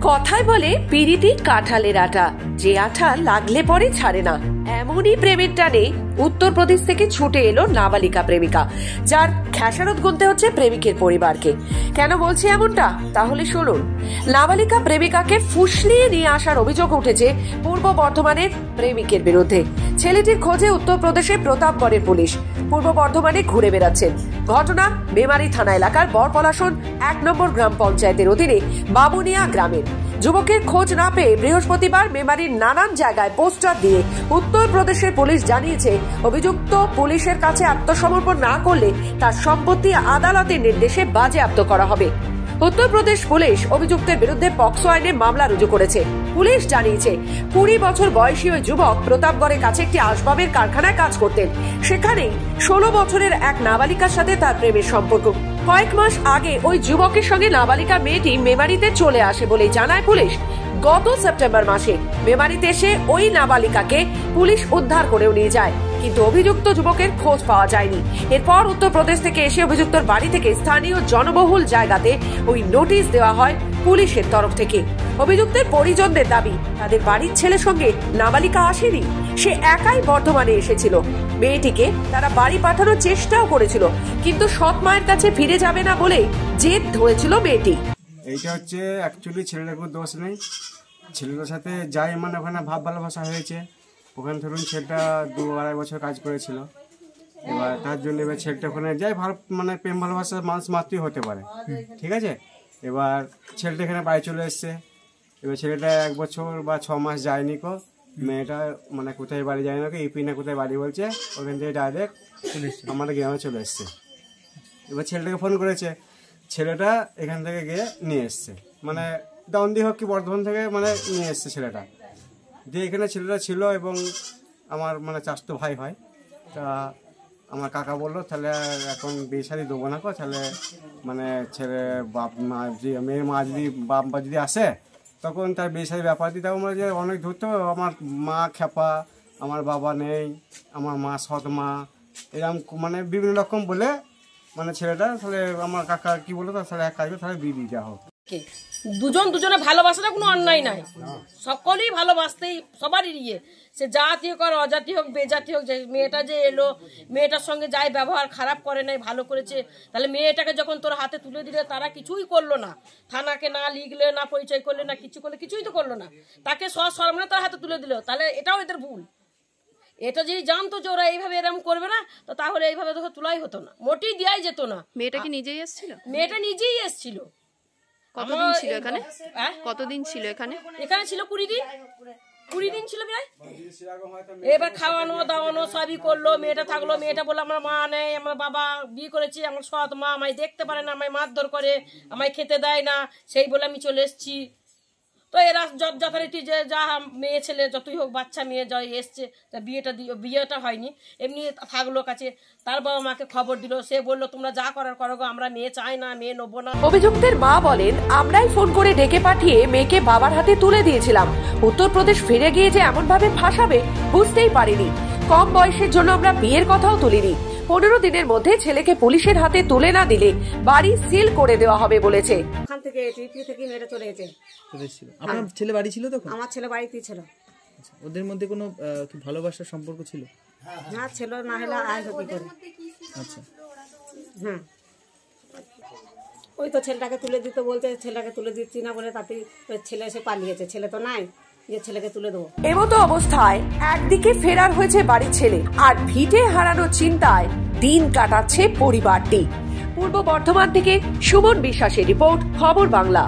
কথায় বলে পিরিতি কাঁঠালের আটা, যে আঠা লাগলে পরে ছাড়ে না। এমনই প্রেমের টানে উত্তরপ্রদেশ থেকে ছুটে এলো নাবালিকা প্রেমিকা, যার খেসারত গুনতে হচ্ছে প্রেমিকের পরিবারকে। কেন বলছি এমনটা? তাহলে শুনুন। নাবালিকা প্রেমিকাকে ফুসলিয়ে নিয়ে আসার অভিযোগ উঠেছে পূর্ব বর্ধমানের প্রেমিকের বিরুদ্ধে। ছেলেটির খোঁজে উত্তরপ্রদেশের প্রতাপগড়ের পুলিশ পূর্ব বর্ধমানে ঘুরে বেড়াচ্ছেন। ঘটনা মেমারি থানা এলাকার বরপলাশন 1 নম্বর গ্রাম পঞ্চায়েতের অধীনে বাবুনিয়া গ্রামের। যুবকের খোঁজ না পেয়ে বৃহস্পতিবার মেমারির নানান জায়গায় পোস্টার দিয়ে উত্তরপ্রদেশের পুলিশ জানিয়েছে, অভিযুক্ত পুলিশের কাছে আত্মসমর্পণ না করলে তার সম্পত্তি আদালতের নির্দেশে বাজেয়াপ্ত করা হবে। উত্তরপ্রদেশ পুলিশ অভিযুক্তের বিরুদ্ধে পক্সো আইনে মামলা রুজু করেছে। পুলিশ জানিয়েছে, 20 বছর বয়সী ওই যুবক প্রতাপগড়ের কাছে একটি আসবাবের কারখানায় কাজ করতেন। সেখানেই 16 বছরের এক নাবালিকার সাথে তার প্রেমের সম্পর্ক। কয়েক মাস আগে ওই যুবকের সঙ্গে নাবালিকা মেয়েটি মেমারিতে চলে আসে বলেই জানায় পুলিশ। গত সেপ্টেম্বর মাসে মেমারিতে এসে ওই নাবালিকাকে পুলিশ উদ্ধার করেও নিয়ে যায়, কিন্তু অভিযুক্ত যুবকের খোঁজ পাওয়া যায়নি। এরপর উত্তরপ্রদেশ থেকে এসে অভিযুক্তর বাড়ি থেকে স্থানীয় জনবহুল জায়গাতে ওই নোটিশ দেওয়া হয় পুলিশের তরফ থেকে। অভিযুক্তের পরিজনদের দাবি, তাদের বাড়ির ছেলের সঙ্গে নাবালিকা আসেনি, সে একাই বর্ধমানে এসেছিল। মেয়েটিকে তারা বাড়ি পাঠানোর চেষ্টাও করেছিল, কিন্তু সৎ মায়ের কাছে ফিরে যাবে না বলে জেদ ধরেছিল মেয়েটি। এইটা হচ্ছে অ্যাকচুয়ালি ছেলেটার কোনো দোষ নেই। ছেলেটার সাথে যাই মানে ওখানে ভাব ভালোবাসা হয়েছে। ওখানে ধরুন ছেলেটা 2-2.5 বছর কাজ করেছিল। এবার তার জন্য এবার ছেলেটা ওখানে যাই ভালো মানে প্রেম ভালোবাসার মানুষ মাত্রই হতে পারে, ঠিক আছে। এবার ছেলেটা এখানে বাড়ি চলে এসছে। এবার ছেলেটা 1 বছর বা 6 মাস যায়নি কো। মেয়েটা মানে কোথায় বাড়ি যায় না, ইউপি না কোথায় বাড়ি বলছে, ওখান থেকে ডাইরেক্ট আমাদের গ্রামে চলে এসছে। এবার ছেলেটাকে ফোন করেছে, ছেলেটা এখান থেকে গিয়ে নিয়ে এসছে, মানে দাউন্দি হোক কি বর্ধমান থেকে মানে নিয়ে এসছে ছেলেটা। দিয়ে এখানে ছেলেটা ছিল এবং আমার মানে চাচাতো ভাই হয়। তা আমার কাকা বললো, তাহলে এখন বিয়ে শাদী দেবো না কো, তাহলে মানে ছেলে বাপ মা যদি মেয়ের মা যদি বাপ মা যদি আসে তখন তার বিয়ে শাদীর ব্যাপার দিতে আমরা যে অনেক ধরতো। আমার মা খেপা, আমার বাবা নেই, আমার মা সৎ মা, এরকম মানে বিভিন্ন রকম বলে মানে ছেলেটা তাহলে আমার কাকা কি বলতো, তাহলে এক কাজ করে তাহলে বিয়ে দিয়ে দেওয়া হোক। দুজনে ভালোবাসাটা কোনো অন্যায় নাই, সকলেই ভালোবাসতেই সবারই ইয়ে, সে জাতি হোক আর অজাতি হোক বেজাতি হোক। যে মেয়েটা যে এলো, মেয়েটার সঙ্গে যাই ব্যবহার খারাপ করে নাই, ভালো করেছে। তাহলে মেয়েটাকে যখন তোর হাতে তুলে দিলে তারা কিছুই করলো না, থানাকে না লিখলে, না পরিচয় করলে, না কিছু করলে, কিছুই তো করলো না। তাকে সসম্মানে তার হাতে তুলে দিল, তাহলে এটাও এদের ভুল। এটা যদি জানতো যে ওরা এইভাবে এরকম করবে না, তো তাহলে এইভাবে তোকে তোলাই হতো না, মোটেই দেওয়াই যেত না। মেয়েটা কি নিজেই এসেছিল? মেয়েটা নিজেই এসেছিল। কতদিন ছিল এখানে? কতদিন ছিল এখানে? এখানে ছিল 20 দিন ছিল প্রায়। এবার খাওয়ানো দাওয়ানো সবই করলো, মেয়েটা থাকলো। মেয়েটা বললো আমার মা নেই, আমার বাবা বিয়ে করেছি, আমার সৎ মা আমায় দেখতে পারে না, আমায় মারধর করে, আমায় খেতে দেয় না, সেই বলে আমি চলে এসেছি। তো এরা যথারীতি যে যা মেয়ে ছেলে যতই হোক, বাচ্চা মেয়ে যাই এসছে, বিয়েটা হয়নি, এমনি থাকলো কাছে। তার বাবা মাকে খবর দিল, সে বললো তোমরা যা করার করো, আমরা মেয়ে চাই না, মেয়ে নেবো না। অভিযুক্তের মা বলেন, আমরাই ফোন করে ডেকে পাঠিয়ে মেয়েকে বাবার হাতে তুলে দিয়েছিলাম। উত্তরপ্রদেশ ফিরে গিয়ে যে এমন ভাবে ফাঁসাবে বুঝতেই পারিনি। কম বয়সের জন্য আমরা বিয়ের কথাও তুলিনি। 15 দিনের মধ্যে ছেলেকে পুলিশের হাতে তুলে না দিলে বাড়ি সিল করে দেওয়া হবে বলেছে। ওখান থেকে টিপি থেকে মেরে চলে গেছে। আপনার ছেলে বাড়ি ছিল তখন? আমার ছেলে বাড়িতেই ছিল। ওদের মধ্যে কোনো কি ভালোবাসার সম্পর্ক ছিল? না ছিল, না হলে আসবে কি করে। আচ্ছা, হ্যাঁ, ওই তো ছেলেটাকে তুলে দিতে বলতে, ছেলেটাকে তুলে দিচ্ছি না বলে তাতে ছেলে এসে পালিয়েছে। ছেলে তো নাই যে ছেলেকে তুলে দেবো। এমতো অবস্থায় একদিকে ফেরার হয়েছে বাড়ির ছেলে, আর ভিটে হারানোর চিন্তায় দিন কাটাচ্ছে পরিবারটি। পূর্ব বর্ধমান থেকে সুমন বিশ্বাসের রিপোর্ট, খবর বাংলা।